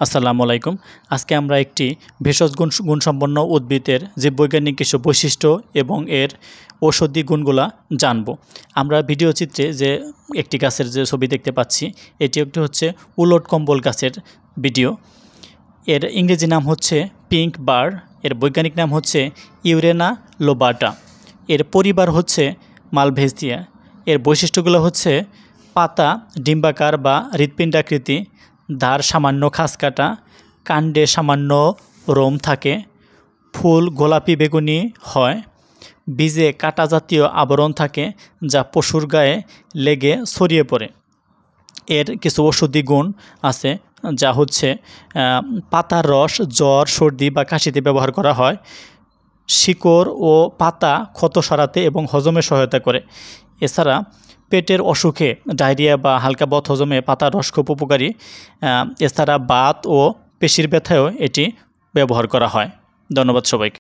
আসসালামু আলাইকুম। আজকে আমরা একটি ভেষজ গুণসম্পন্ন উদ্ভিদের জীববৈজ্ঞানিক কিছু বৈশিষ্ট্য এবং এর ঔষধি গুণগুলা জানব। আমরা ভিডিও চিত্রে যে একটি গাছের যে ছবি দেখতে পাচ্ছি, এটি একটি হচ্ছে উলট কম্বল গাছের ভিডিও। এর ইংরেজি নাম হচ্ছে পিঙ্ক বার, এর বৈজ্ঞানিক নাম হচ্ছে ইউরেনা লোবাটা। এর পরিবার হচ্ছে মালভেসিয়া। এর বৈশিষ্ট্যগুলো হচ্ছে পাতা ডিম্বাকার বা হৃৎপিণ্ডাকৃতি, ধার সামান্য খাঁজকাটা, কাণ্ডে সামান্য রোম থাকে, ফুল গোলাপি বেগুনি হয়, বীজে কাঁটা জাতীয় আবরণ থাকে যা পশুর গায়ে লেগে ছড়িয়ে পড়ে। এর কিছু ঔষধি গুণ আছে, যা হচ্ছে পাতার রস জ্বর সর্দি বা কাশিতে ব্যবহার করা হয়, শিকড় ও পাতা ক্ষত সারাতে এবং হজমে সহায়তা করে। এছাড়া পেটের অসুখে ডায়রিয়া বা হালকা বদ হজমে পাতার রস খুব উপকারী। এছাড়া বাত ও পেশির ব্যথায়ও এটি ব্যবহার করা হয়। ধন্যবাদ সবাইকে।